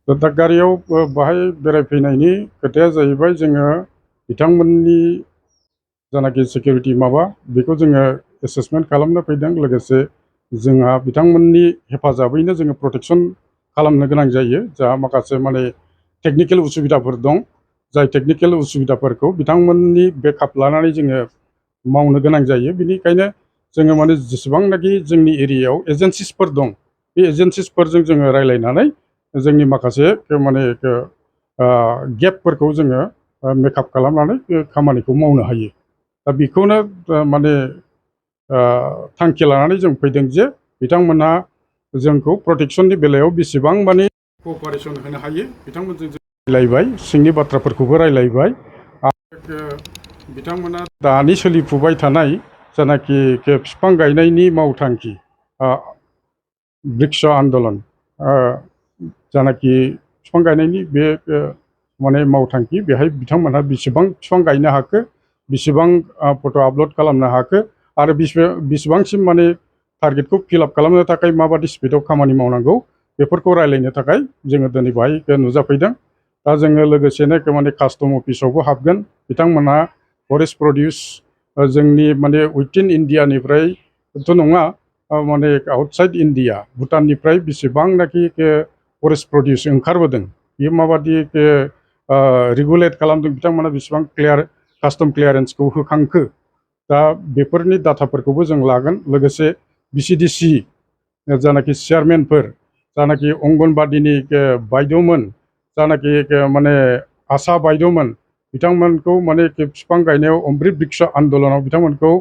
दा गारियाव बाहाय बेरायफैनायनि खोथाया जाहैबाय जोङो बिथांमोननि जानाखि सिकिउरिटि माबा बेखौ जोङो एसेसमेन्ट खालामनो फैदों। लोगोसे जोंहा बिथांमोननि हेफाजाबैनो जोङो प्रटेक्सन खालामनो गोनां जायो। जा माखासे माने टेकनिकेल उसुबिदाफोर दं, जाय टेकनिकेल उसुबिदाफोरखौ बिथांमोननि बेकआप लानानै जोङो मावनो गोनां जायो। बिनिखायनो जोङो माने जेसेबांनाखि जोंनि एरियायाव एजेन्सिसफोर दं, बे एजेन्सिसफोरजों जोङो रायलायनानै जोंनि माखासे माने गेपफोरखौ जोङो मेकआप खालामनानै खामानिखौ मावनो हायो। दा बेखौनो माने थांखि लानानै जों फैदों जे बिथांमोनहा जोंखौ प्रटेक्सननि बेलायाव बेसेबां माने क'पारेसन होनो हायो बिथांमोनजों जों रायलायबाय, सिंनि बाथ्राफोरखौबो रायलायबाय। आरो बिथांमोना दानि सोलिफुबाय थानाय जानाखि बिफां गायनायनि मावथांखि बृक्ष आन्दलन, जानाखि बिफां गायनायनि बे माने मावथांखि, बेहाय बिथांमोनहा बेसेबां बिफां गायनो हाखो, बेसेबां फट' आपल'ड खालामनो हाखो, आरो बेसेबांसिम माने टारगेटखौ फिलआप खालामनो थाखाय माबादि स्पिडआव खामानि मावनांगौ, बेफोरखौ रायलायनो थाखाय जोङो दिनै बाहाय नुजाफैदों। दा जोङो लोगोसेनो माने कास्टम अफिसावबो हाबगोन। बिथांमोनहा फरेस्ट प्रडिउस जोंनि माने उइथिन इण्डियानिफ्रायथ' नङा, माने आउटसाइड इण्डिया भुटाननिफ्राय बेसेबांनाखि फरेस्ट प्रडिउस ओंखारबोदों, बेयो माबादि रेगुलेट खालामदों, बिथांमोना बेसेबां कास्टम क्लियारेन्सखौ होखांखो, दा बेफोरनि डाटाफोरखौबो जों लागोन। लोगोसे BCDC जानाखि चेयारमेनफोर, जानाखि अंगनबादिनि बायद'मोन, जानाखि माने आशा बायद'मोन, बिथांमोनखौ माने बिफां गायनायाव अमृत बृक्ष आन्दलनाव बिथांमोनखौ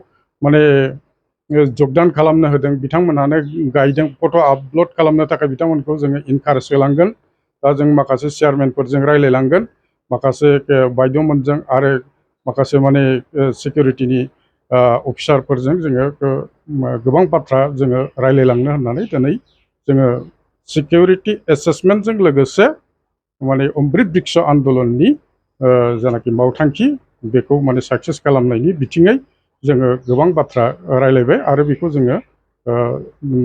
माने जगदान खालामनो होदों, बिथांमोनहानो गायदों। फट' आपल'ड खालामनो थाखाय बिथांमोनखौ जोङो इनकारेज होलांगोन। दा जों माखासे चेयारमेनफोरजों रायलायलांगोन, माखासे बायद'मोनजों, आरो माखासे माने सिकिउरिटिनि अफिसारफोरजों जोङो गोबां बाथ्रा जोङो रायलायलांनो होननानै दिनै जोङो सिकिउरिटि एसेसमेन्टजों लोगोसे माने अमृत बृक्ष आन्दलननि जानाखि मावथांखि, बेखौ माने साक्सेस खालामनायनि बिथिङै जोङो गोबां बाथ्रा रायलायबाय। आरो बेखौ जोङो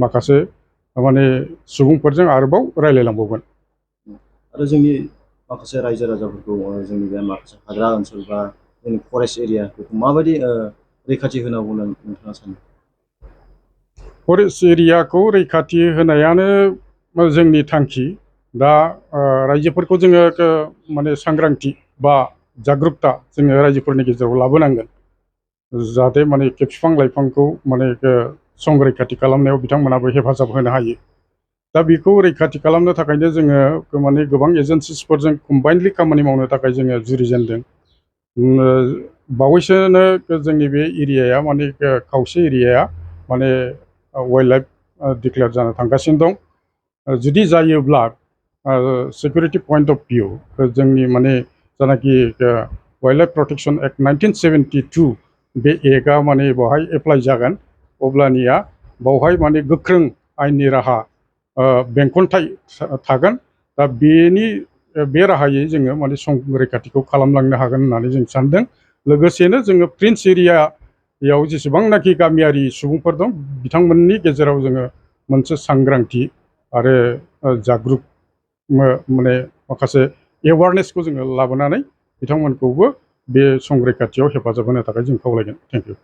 माखासे माने सुबुंफोरजों आरोबाव रायलायलांबावगोन। आरो जोंनि माखासे रायजो राजाफोरखौ जोंनि बे माखासे हाग्रा ओनसोल बा जोंनि फरेस्ट एरिया, बेखौ माबायदि रैखाथि होनांगौ होननानै नोंथाङा सानो? फरेस्ट एरियाखौ रैखाथि होनायानो जोंनि थांखि। दा रायजोफोरखौ जोङो माने सांग्रांथि बा जागरुकता जोङो रायजोफोरनि गेजेराव लाबोनांगोन, जाहाथे माने बिफां लाइफांखौ माने संरैखाथि खालामनायाव बिथांमोनाबो हेफाजाब होनो हायो। दा बेखौ रैखाथि खालामनो थाखायनो जोङो माने गोबां एजेन्सिसफोरजों कम्बाइनलि खामानि मावनो थाखाय जोङो जुरिजेनदों। बावैसोनो जोंनि बे एरियाया माने खावसे एरियाया माने वाइल्ड लाइफ डिक्लेयार जानो थांगासिनो दं। जुदि जायोब्ला सिकिउरिटि पइन्ट अफ भिउ जोंनि माने जानाखि वाइल्ड लाइफ प्रटेक्शन एक्ट 1972 बे एक्टआ माने बेवहाय एप्लाइ जागोन। अब्लानिया बावहाय माने गोख्रों आयेननि राहा बेंखनथाय थागोन। दा बे राहायै जोङो माने संरैखाथिखौ खालामलांनो हागोन होननानै जों सानदों। लोगोसेनो जोङो प्रिन्स एरियायाव जेसेबांनाखि गामियारि सुबुंफोर दं, बिथांमोननि गेजेराव जोङो मोनसे सांग्रांथि आरो जागरुक माने माखासे एवारनेसखौ जोङो लाबोनानै बिथांमोनखौबो बे संरैखाथियाव हेफाजाब होनो थाखाय जों खावलायगोन। Thank you.